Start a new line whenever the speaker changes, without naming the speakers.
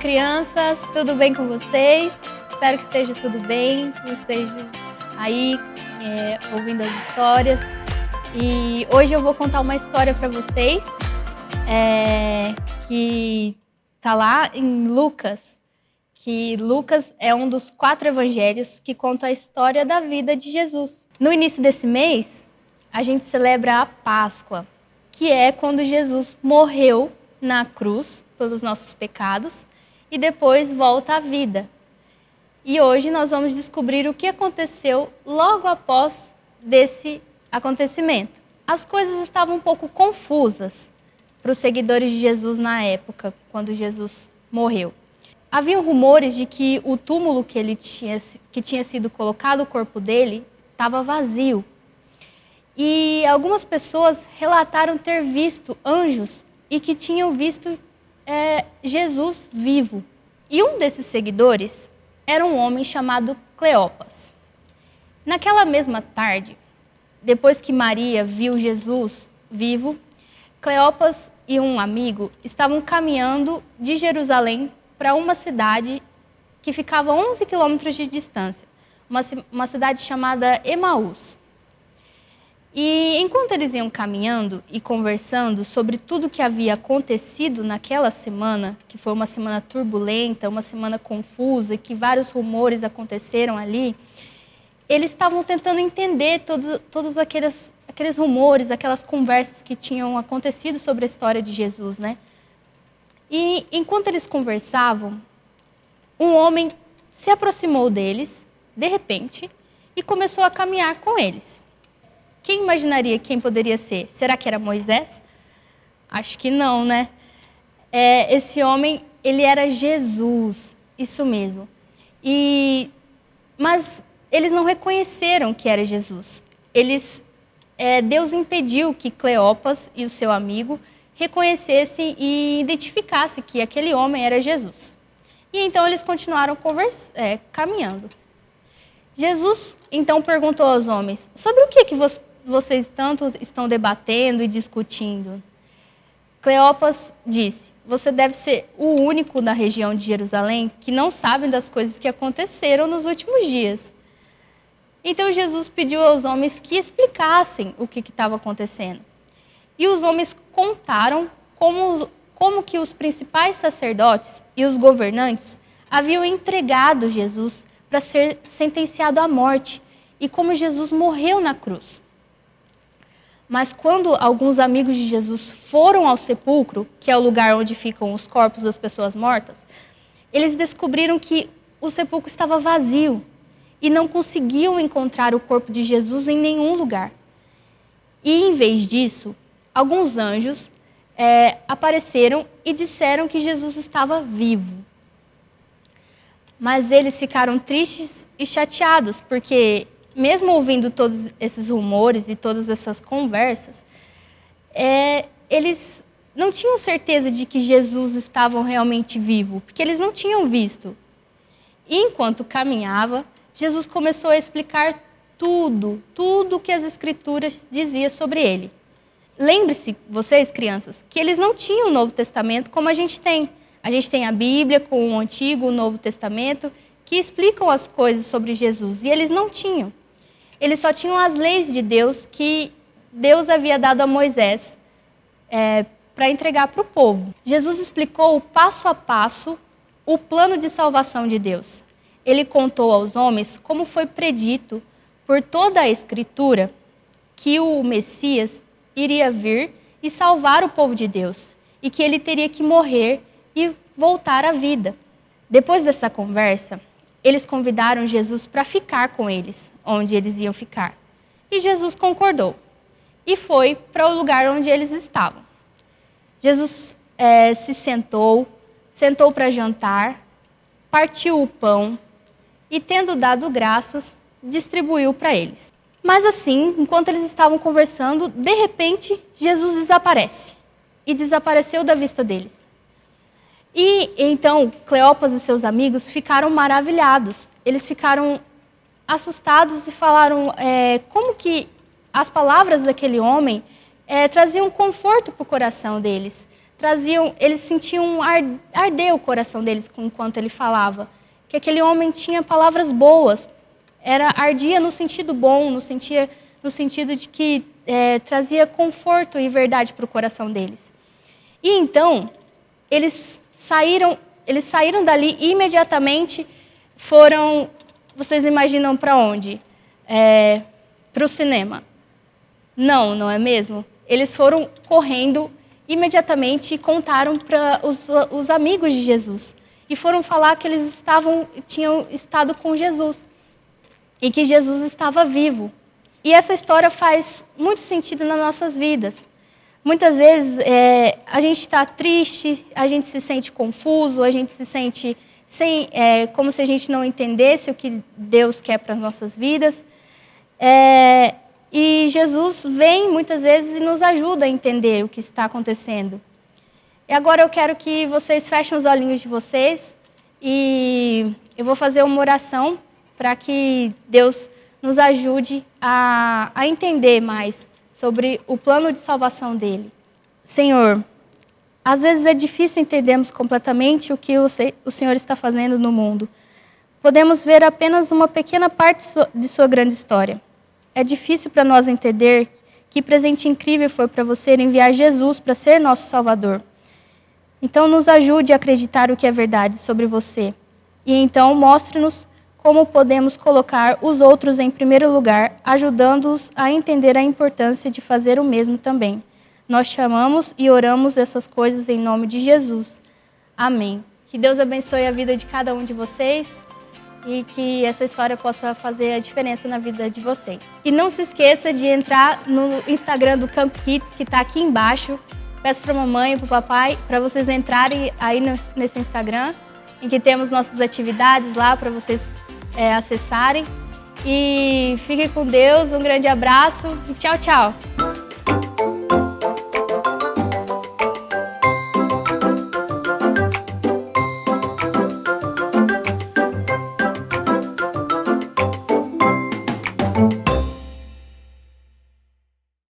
crianças, tudo bem com vocês? Espero que esteja tudo bem, que estejam aí ouvindo as histórias. E hoje eu vou contar uma história para vocês que está lá em Lucas, que Lucas é um dos 4 evangelhos que conta a história da vida de Jesus. No início desse mês, a gente celebra a Páscoa, que é quando Jesus morreu na cruz pelos nossos pecados e depois volta à vida. E hoje nós vamos descobrir o que aconteceu logo após desse acontecimento. As coisas estavam um pouco confusas para os seguidores de Jesus na época, quando Jesus morreu. Havia rumores de que o túmulo que tinha sido colocado o corpo dele estava vazio. E algumas pessoas relataram ter visto anjos e que tinham visto Jesus vivo. E um desses seguidores era um homem chamado Cleopas. Naquela mesma tarde, depois que Maria viu Jesus vivo, Cleopas e um amigo estavam caminhando de Jerusalém para uma cidade que ficava a 11 quilômetros de distância, uma cidade chamada Emaús. E enquanto eles iam caminhando e conversando sobre tudo o que havia acontecido naquela semana, que foi uma semana turbulenta, uma semana confusa, que vários rumores aconteceram ali, eles estavam tentando entender todos aqueles rumores, aquelas conversas que tinham acontecido sobre a história de Jesus, né? E enquanto eles conversavam, um homem se aproximou deles, de repente, e começou a caminhar com eles. Quem imaginaria quem poderia ser? Será que era Moisés? Acho que não, né? Esse homem, ele era Jesus, isso mesmo. Mas eles não reconheceram que era Jesus. Deus impediu que Cleopas e o seu amigo reconhecessem e identificassem que aquele homem era Jesus. E então eles continuaram caminhando. Jesus então perguntou aos homens: sobre o que vocês tanto estão debatendo e discutindo? Cleopas disse: você deve ser o único na região de Jerusalém que não sabe das coisas que aconteceram nos últimos dias. Então Jesus pediu aos homens que explicassem o que estava acontecendo. E os homens contaram como que os principais sacerdotes e os governantes haviam entregado Jesus para ser sentenciado à morte e como Jesus morreu na cruz. Mas quando alguns amigos de Jesus foram ao sepulcro, que é o lugar onde ficam os corpos das pessoas mortas, eles descobriram que o sepulcro estava vazio e não conseguiam encontrar o corpo de Jesus em nenhum lugar. E, em vez disso, alguns anjos apareceram e disseram que Jesus estava vivo. Mas eles ficaram tristes e chateados, porque mesmo ouvindo todos esses rumores e todas essas conversas, eles não tinham certeza de que Jesus estava realmente vivo, porque eles não tinham visto. E enquanto caminhava, Jesus começou a explicar tudo que as Escrituras diziam sobre ele. Lembre-se, vocês, crianças, que eles não tinham o Novo Testamento como a gente tem. A gente tem a Bíblia com o Antigo e o Novo Testamento, que explicam as coisas sobre Jesus, e eles não tinham. Eles só tinham as leis de Deus que Deus havia dado a Moisés para entregar para o povo. Jesus explicou passo a passo o plano de salvação de Deus. Ele contou aos homens como foi predito por toda a Escritura que o Messias iria vir e salvar o povo de Deus, e que ele teria que morrer e voltar à vida. Depois dessa conversa, eles convidaram Jesus para ficar com eles, onde eles iam ficar. E Jesus concordou e foi para o lugar onde eles estavam. Jesus se sentou para jantar, partiu o pão e, tendo dado graças, distribuiu para eles. Mas assim, enquanto eles estavam conversando, de repente, Jesus desaparece. E desapareceu da vista deles. E então, Cleopas e seus amigos ficaram maravilhados. Eles ficaram assustados e falaram como que as palavras daquele homem traziam conforto para o coração deles. eles sentiam arder o coração deles enquanto ele falava. Que aquele homem tinha palavras boas, ardia no sentido bom, no sentido de que trazia conforto e verdade para o coração deles. E então, eles saíram dali e imediatamente foram, vocês imaginam para onde? Para o cinema. Não é mesmo? Eles foram correndo imediatamente e contaram para os amigos de Jesus. E foram falar que eles tinham estado com Jesus e que Jesus estava vivo. E essa história faz muito sentido nas nossas vidas. Muitas vezes a gente está triste, a gente se sente confuso, a gente se sente como se a gente não entendesse o que Deus quer para as nossas vidas. E Jesus vem muitas vezes e nos ajuda a entender o que está acontecendo. E agora eu quero que vocês fechem os olhinhos de vocês e eu vou fazer uma oração para que Deus nos ajude a entender mais sobre o plano de salvação dele. Senhor, às vezes é difícil entendermos completamente o que o Senhor está fazendo no mundo. Podemos ver apenas uma pequena parte de sua grande história. É difícil para nós entender que presente incrível foi para você enviar Jesus para ser nosso Salvador. Então, nos ajude a acreditar o que é verdade sobre você. E então, mostre-nos como podemos colocar os outros em primeiro lugar, ajudando-os a entender a importância de fazer o mesmo também. Nós chamamos e oramos essas coisas em nome de Jesus. Amém. Que Deus abençoe a vida de cada um de vocês e que essa história possa fazer a diferença na vida de vocês. E não se esqueça de entrar no Instagram do Camp Kids, que está aqui embaixo. Peço para a mamãe e para o papai para vocês entrarem aí nesse Instagram, em que temos nossas atividades lá para vocês acessarem. E fiquem com Deus, um grande abraço e tchau, tchau!